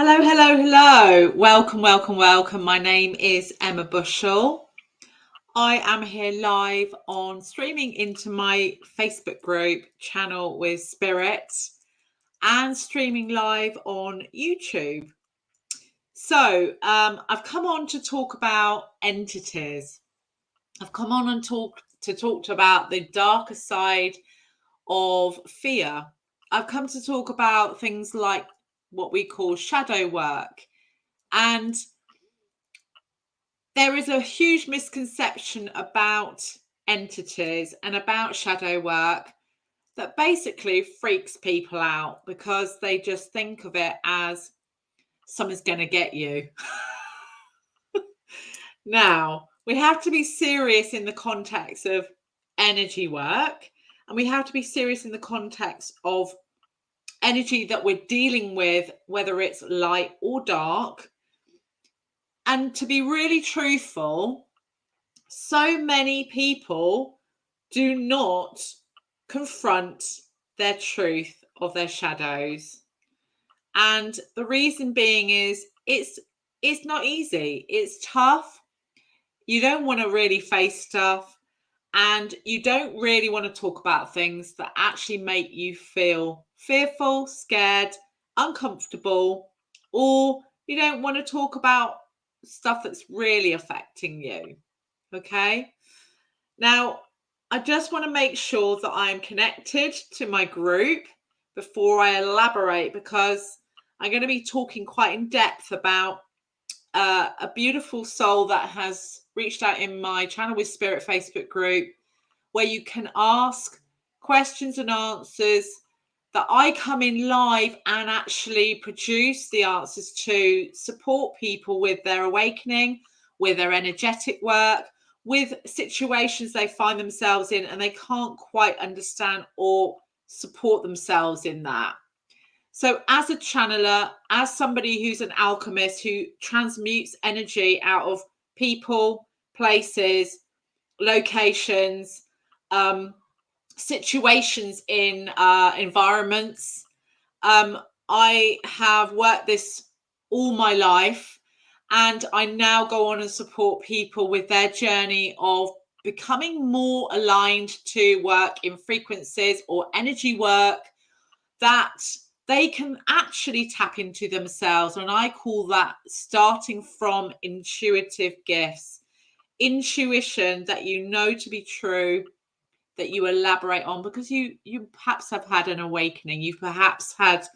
Hello, hello, hello. Welcome, welcome, welcome. My name is Emma Bushell. I am here live on streaming into my Facebook group Channel with Spirit and streaming live on YouTube. So I've come on to talk about entities. I've come on and talk about the darker side of fear. I've come to talk about things like what we call shadow work. And there is a huge misconception about entities and about shadow work that basically freaks people out because they just think of it as someone's going to get you. Now, we have to be serious in the context of energy work, and we have to be serious in the context of energy that we're dealing with, whether it's light or dark. And to be really truthful, so many people do not confront their truth of their shadows. And the reason being is it's not easy. It's tough. You don't want to really face stuff, and you don't really want to talk about things that actually make you feel fearful, scared, uncomfortable, or you don't want to talk about stuff that's really affecting you. Okay? Now, I just want to make sure that I'm connected to my group before I elaborate, because I'm going to be talking quite in depth about a beautiful soul that has reached out in my Channel with Spirit Facebook group, where you can ask questions and answers that I come in live and actually produce the answers to support people with their awakening, with their energetic work, with situations they find themselves in and they can't quite understand or support themselves in that. So as a channeler, as somebody who's an alchemist who transmutes energy out of people, places, locations, situations in environments, I have worked this all my life, and I now go on and support people with their journey of becoming more aligned to work in frequencies or energy work that they can actually tap into themselves. And I call that starting from intuitive gifts, intuition that you know to be true, that you elaborate on because you perhaps have had an awakening. You've perhaps had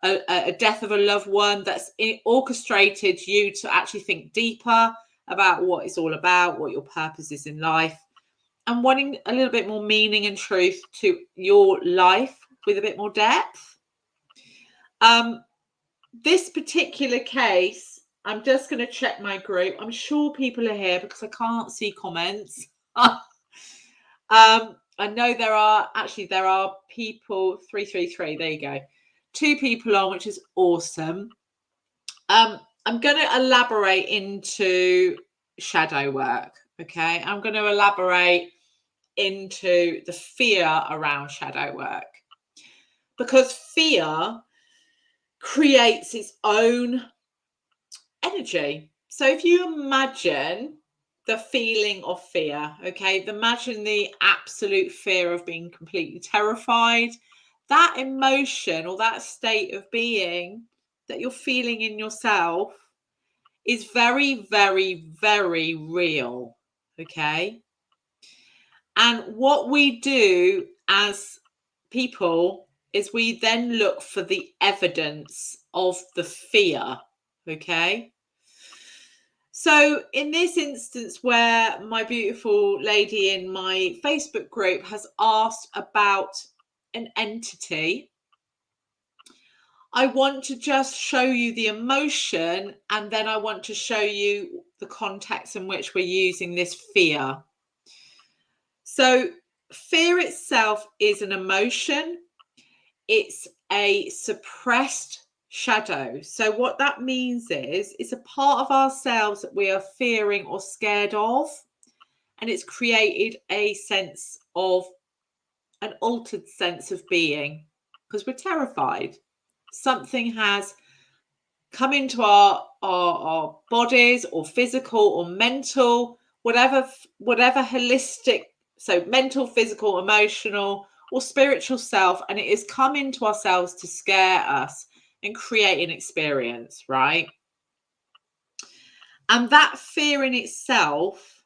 a death of a loved one that's orchestrated you to actually think deeper about what it's all about, what your purpose is in life, and wanting a little bit more meaning and truth to your life with a bit more depth. This particular case, I'm just going to check my group. I'm sure people are here because I can't see comments. I know there are people 333. There you go. 2 people on, which is awesome. I'm going to elaborate into shadow work. Okay, I'm going to elaborate into the fear around shadow work, because fear creates its own energy. So if you imagine the feeling of fear, okay, imagine the absolute fear of being completely terrified, that emotion or that state of being that you're feeling in yourself is very, very, very real, okay? And what we do as people is we then look for the evidence of the fear, okay? So in this instance where my beautiful lady in my Facebook group has asked about an entity, I want to just show you the emotion, and then I want to show you the context in which we're using this fear. So fear itself is an emotion. It's a suppressed shadow. So what that means is it's a part of ourselves that we are fearing or scared of, and it's created a sense of an altered sense of being because we're terrified. Something has come into our bodies, or physical or mental, whatever holistic, so mental, physical, emotional, or spiritual self, and it has come into ourselves to scare us and create an experience, right? And that fear in itself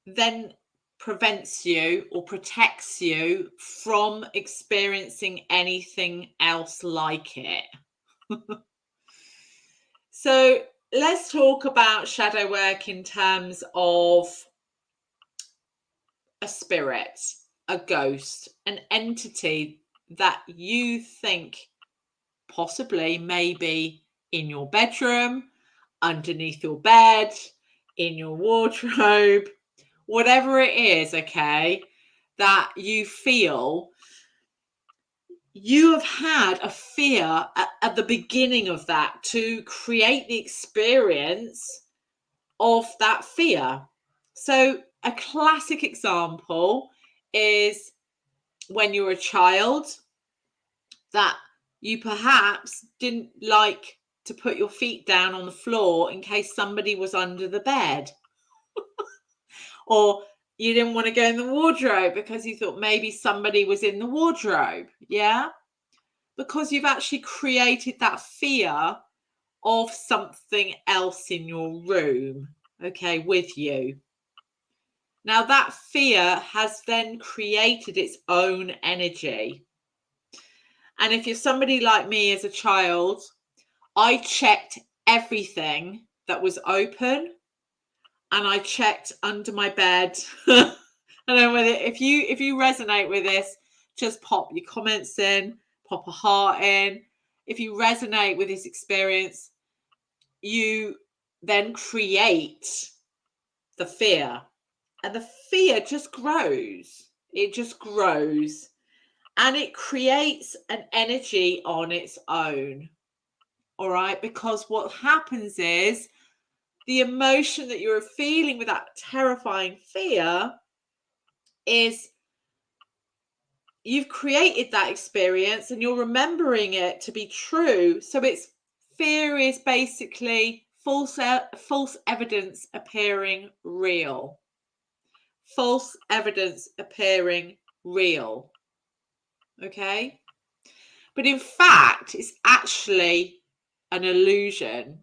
then prevents you or protects you from experiencing anything else like it. So let's talk about shadow work in terms of a spirit, a ghost, an entity that you think possibly maybe in your bedroom, underneath your bed, in your wardrobe, whatever it is, okay, that you feel. You have had a fear at the beginning of that to create the experience of that fear. So a classic example is when you were a child, that you perhaps didn't like to put your feet down on the floor in case somebody was under the bed. Or you didn't want to go in the wardrobe because you thought maybe somebody was in the wardrobe. Yeah. Because you've actually created that fear of something else in your room, okay, with you. Now that fear has then created its own energy. And if you're somebody like me as a child, I checked everything that was open, and I checked under my bed. I don't know whether if you resonate with this, just pop your comments in, pop a heart in. If you resonate with this experience, you then create the fear, and the fear just grows. It just grows, and it creates an energy on its own. All right, because what happens is the emotion that you're feeling with that terrifying fear is you've created that experience and you're remembering it to be true. So it's fear is basically false evidence appearing real. False evidence appearing real. Okay? But in fact, it's actually an illusion.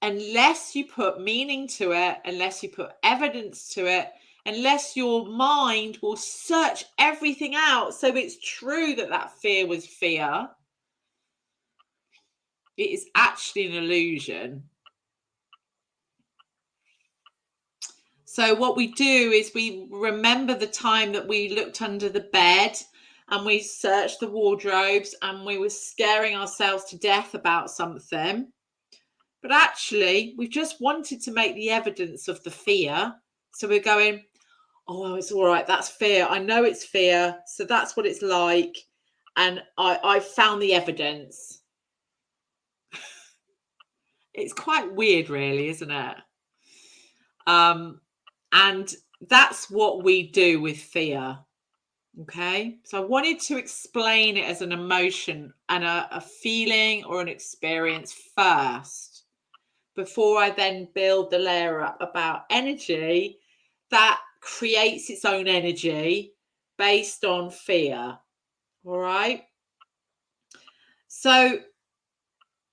Unless you put meaning to it, unless you put evidence to it, unless your mind will search everything out so it's true that that fear was fear, it is actually an illusion. So what we do is we remember the time that we looked under the bed and we searched the wardrobes and we were scaring ourselves to death about something. But actually, we just wanted to make the evidence of the fear. So we're going, oh, it's all right. That's fear. I know it's fear. So that's what it's like. And I found the evidence. It's quite weird, really, isn't it? And that's what we do with fear. Okay. So I wanted to explain it as an emotion and a feeling or an experience first, before I then build the layer up about energy that creates its own energy based on fear. All right. So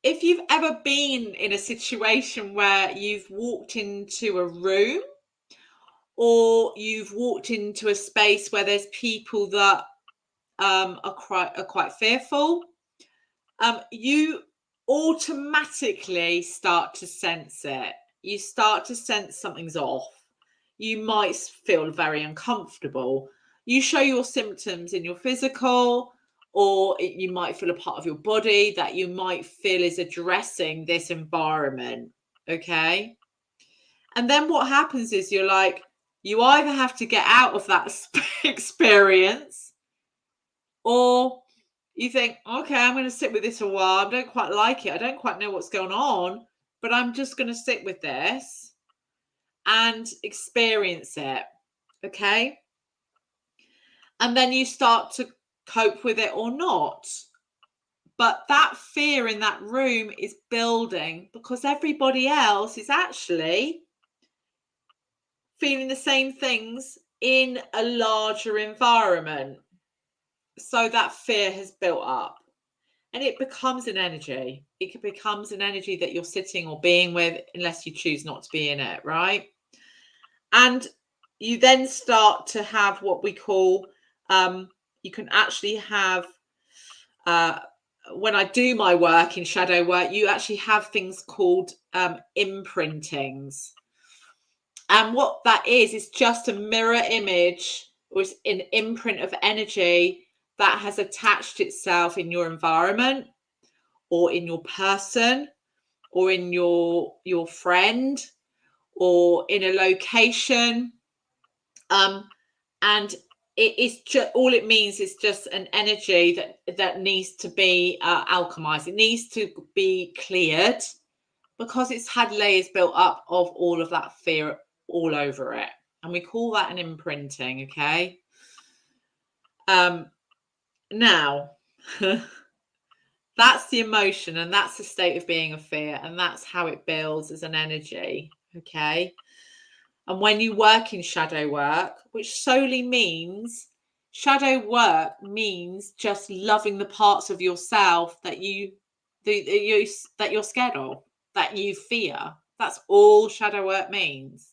if you've ever been in a situation where you've walked into a room or you've walked into a space where there's people that are quite fearful, you automatically start to sense it. You start to sense something's off. You might feel very uncomfortable. You show your symptoms in your physical, or you might feel a part of your body that you might feel is addressing this environment. Okay. And then what happens is you either have to get out of that experience, or you think, okay, I'm going to sit with this a while. I don't quite like it. I don't quite know what's going on, but I'm just going to sit with this and experience it. Okay. And then you start to cope with it or not. But that fear in that room is building because everybody else is actually feeling the same things in a larger environment. So that fear has built up and it becomes an energy. It becomes an energy that you're sitting or being with, unless you choose not to be in it, right? And you then start to have what we call, you can actually have, when I do my work in shadow work, you actually have things called imprintings. And what that is just a mirror image or it's an imprint of energy that has attached itself in your environment or in your person or in your friend or in a location. And it is just, all it means is just an energy that needs to be alchemized. It needs to be cleared because it's had layers built up of all of that fear all over it. And we call that an imprinting, okay? Now, that's the emotion and that's the state of being of fear. And that's how it builds as an energy, okay? And when you work in shadow work, which solely means, shadow work means just loving the parts of yourself that that you're scared of, that you fear. That's all shadow work means.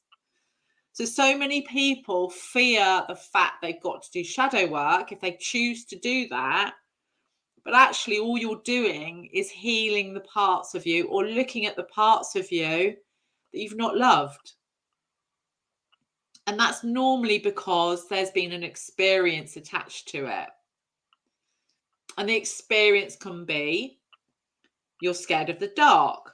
So many people fear the fact they've got to do shadow work if they choose to do that. But actually, all you're doing is healing the parts of you or looking at the parts of you that you've not loved. And that's normally because there's been an experience attached to it. And the experience can be you're scared of the dark,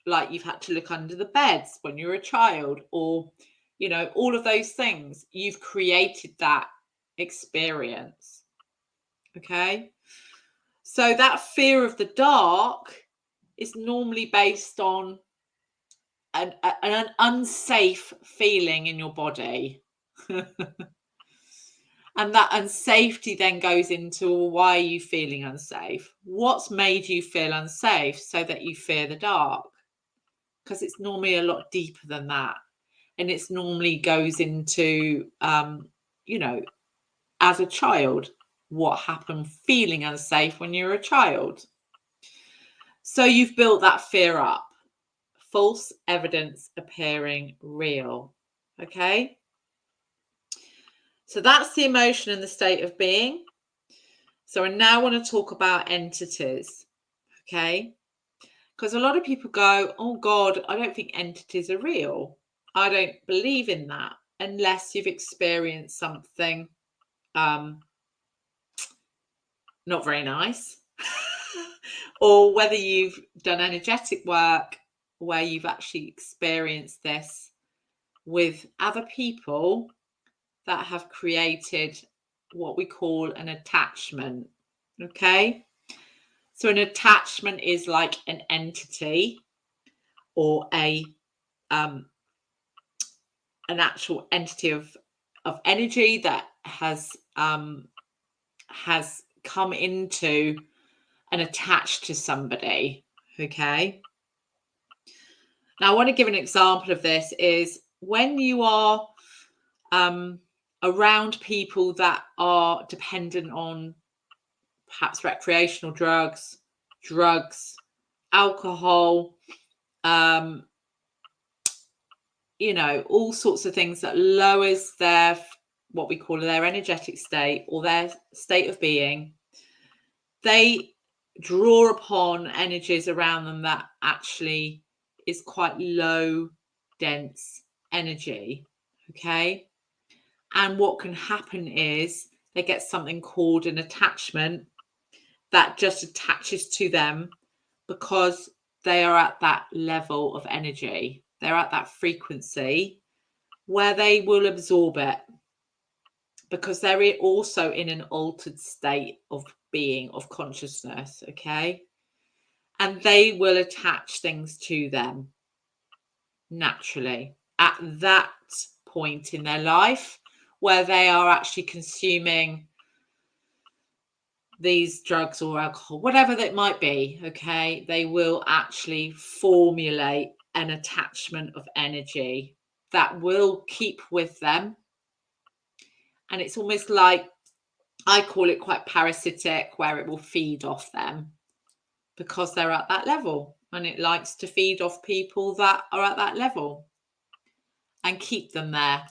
like you've had to look under the beds when you were a child, or, you know, all of those things. You've created that experience. Okay. So that fear of the dark is normally based on an unsafe feeling in your body. And that unsafety then goes into, well, why are you feeling unsafe? What's made you feel unsafe so that you fear the dark? Because it's normally a lot deeper than that. And it's normally goes into, you know, as a child, what happened feeling unsafe when you're a child. So you've built that fear up. False evidence appearing real. Okay. So that's the emotion and the state of being. So I now want to talk about entities. Okay. Because a lot of people go, oh God, I don't think entities are real. I don't believe in that unless you've experienced something not very nice. Or whether you've done energetic work where you've actually experienced this with other people that have created what we call an attachment. Okay. So an attachment is like an entity or an actual entity of energy that has come into and attached to somebody. Okay. Now I want to give an example of this is when you are around people that are dependent on perhaps recreational drugs, alcohol, you know, all sorts of things that lowers their, what we call their energetic state or their state of being. They draw upon energies around them that actually is quite low dense energy. Okay. And what can happen is they get something called an attachment that just attaches to them because they are at that level of energy. They're at that frequency where they will absorb it because they're also in an altered state of being, of consciousness. Okay. And they will attach things to them naturally at that point in their life where they are actually consuming these drugs or alcohol, whatever that might be, okay, they will actually formulate an attachment of energy that will keep with them. And it's almost like, I call it quite parasitic, where it will feed off them because they're at that level, and it likes to feed off people that are at that level and keep them there.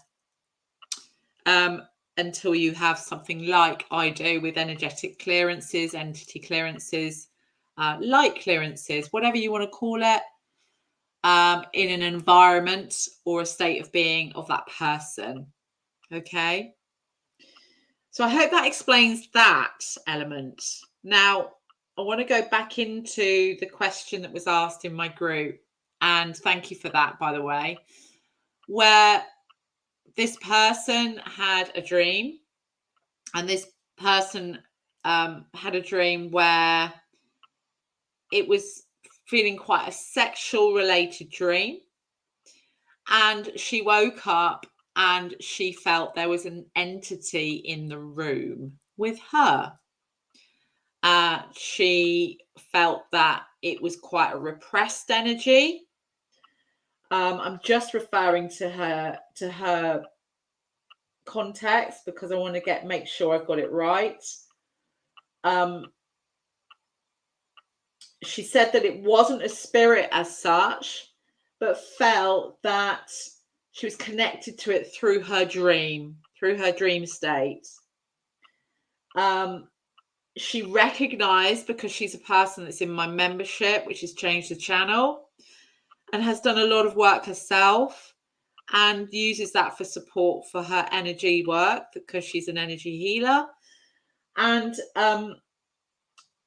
Until you have something like I do with energetic clearances, entity clearances, light clearances, whatever you want to call it, in an environment or a state of being of that person. Okay. So I hope that explains that element. Now, I want to go back into the question that was asked in my group. And thank you for that, by the way, where this person had a dream, and this person had a dream where it was feeling quite a sexual related dream. And she woke up and she felt there was an entity in the room with her. She felt that it was quite a repressed energy. I'm just referring to her context because I want to make sure I've got it right. She said that it wasn't a spirit as such, but felt that she was connected to it through her dream state. She recognized, because she's a person that's in my membership, which has changed the channel, and has done a lot of work herself and uses that for support for her energy work because she's an energy healer. And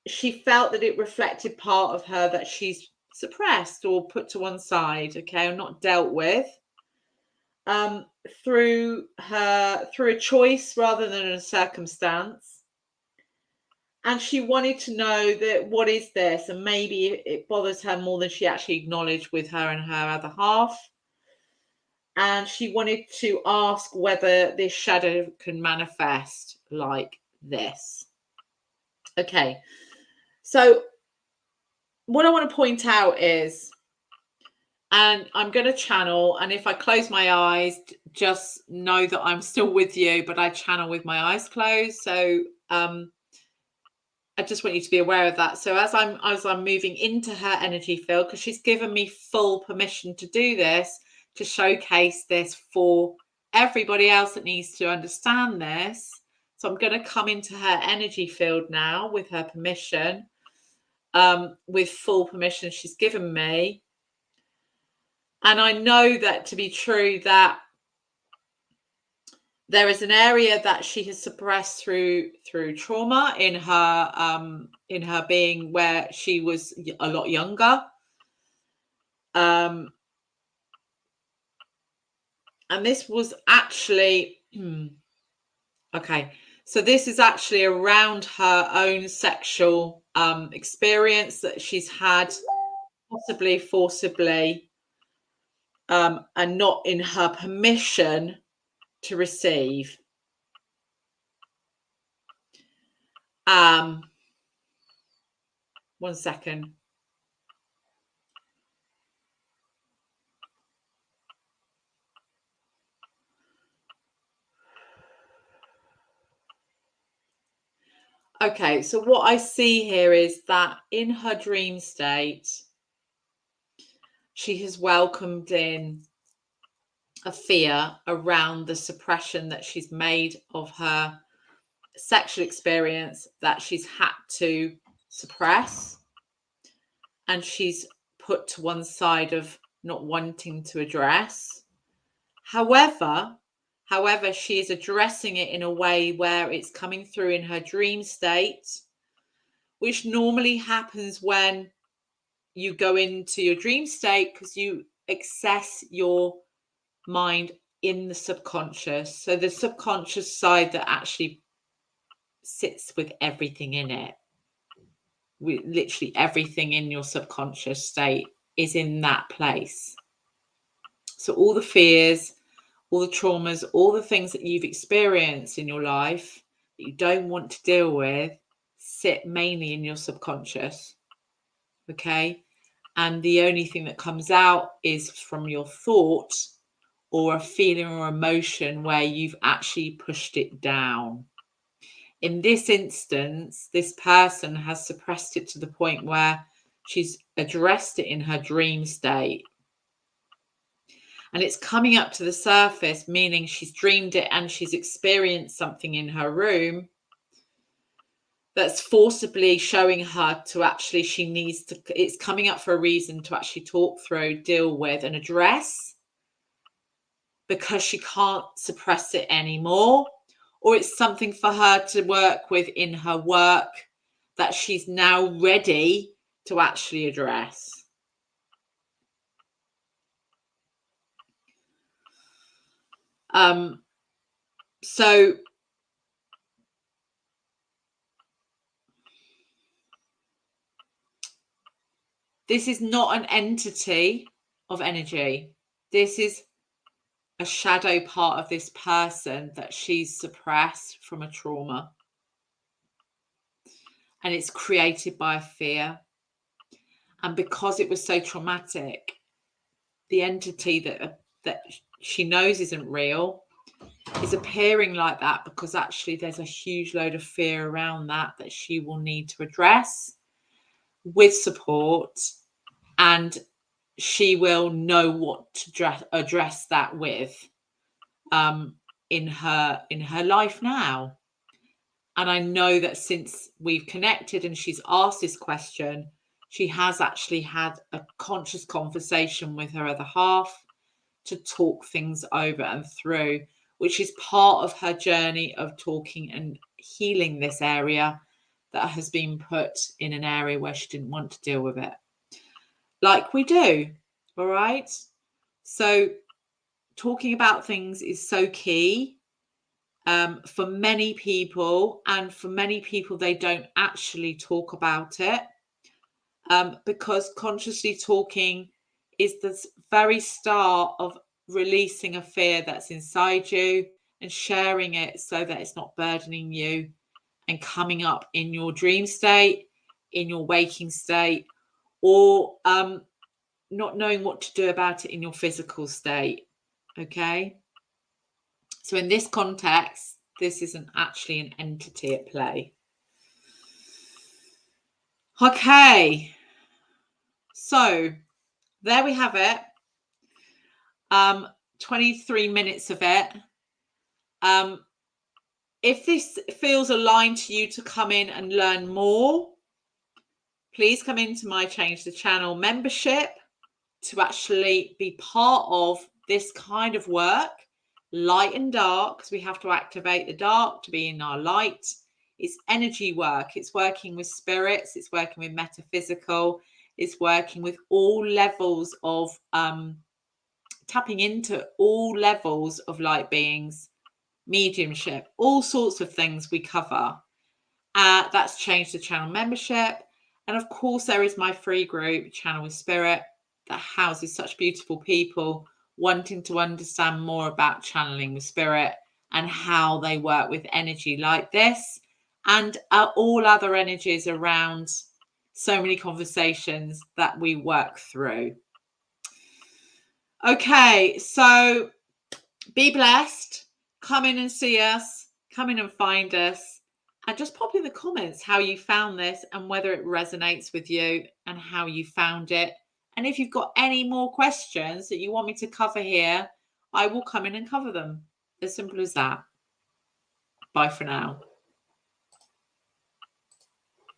she felt that it reflected part of her that she's suppressed or put to one side, okay, or not dealt with, through a choice rather than a circumstance. And she wanted to know that what is this, and maybe it bothers her more than she actually acknowledged with her and her other half. And she wanted to ask whether this shadow can manifest like this. Okay, so what I want to point out is, and I'm going to channel, and if I close my eyes, just know that I'm still with you, but I channel with my eyes closed. So I just want you to be aware of that. So as I'm moving into her energy field, because she's given me full permission to do this, to showcase this for everybody else that needs to understand this. So I'm going to come into her energy field now with her permission, with full permission she's given me. And I know that to be true, that there is an area that she has suppressed through trauma in her being, where she was a lot younger. And this was actually okay. So this is actually around her own sexual experience that she's had, possibly forcibly, and not in her permission to receive. One second. Okay, so what I see here is that in her dream state, she has welcomed in a fear around the suppression that she's made of her sexual experience, that she's had to suppress, and she's put to one side of not wanting to address. However, she is addressing it in a way where it's coming through in her dream state, which normally happens when you go into your dream state because you access your mind in the subconscious. So the subconscious side that actually sits with everything in it. Literally everything in your subconscious state is in that place. So all the fears, all the traumas, all the things that you've experienced in your life that you don't want to deal with, sit mainly in your subconscious. Okay. And the only thing that comes out is from your thought or a feeling or emotion where you've actually pushed it down. In this instance, this person has suppressed it to the point where she's addressed it in her dream state. And it's coming up to the surface, meaning she's dreamed it and she's experienced something in her room that's forcibly showing her to actually, she needs to, it's coming up for a reason to actually talk through, deal with, and address, because she can't suppress it anymore. Or it's something for her to work with in her work that she's now ready to actually address. So this is not an entity of energy. This is a shadow part of this person that she's suppressed from a trauma. And it's created by a fear. And because it was so traumatic, the entity that she knows isn't real is appearing like that, because actually there's a huge load of fear around that she will need to address with support, and she will know what to address that with in her life now. And I know that since we've connected and she's asked this question, she has actually had a conscious conversation with her other half to talk things over and through, which is part of her journey of talking and healing this area that has been put in an area where she didn't want to deal with it. Like we do, all right? So talking about things is so key for many people, and for many people, they don't actually talk about it because consciously talking is the very start of releasing a fear that's inside you and sharing it so that it's not burdening you and coming up in your dream state, in your waking state, or not knowing what to do about it in your physical state. Okay. So in this context, this isn't actually an entity at play. Okay. So there we have it. 23 minutes of it. If this feels aligned to you to come in and learn more, please come into my Change the Channel membership to actually be part of this kind of work, light and dark, because we have to activate the dark to be in our light. It's energy work. It's working with spirits. It's working with metaphysical. It's working with all levels of tapping into all levels of light beings, mediumship, all sorts of things we cover. That's Change the Channel membership. And of course, there is my free group, Channel with Spirit, that houses such beautiful people wanting to understand more about channeling with spirit and how they work with energy like this and all other energies around so many conversations that we work through. Okay, so be blessed. Come in and see us. Come in and find us. And just pop in the comments how you found this and whether it resonates with you and how you found it. And if you've got any more questions that you want me to cover here, I will come in and cover them. As simple as that. Bye for now.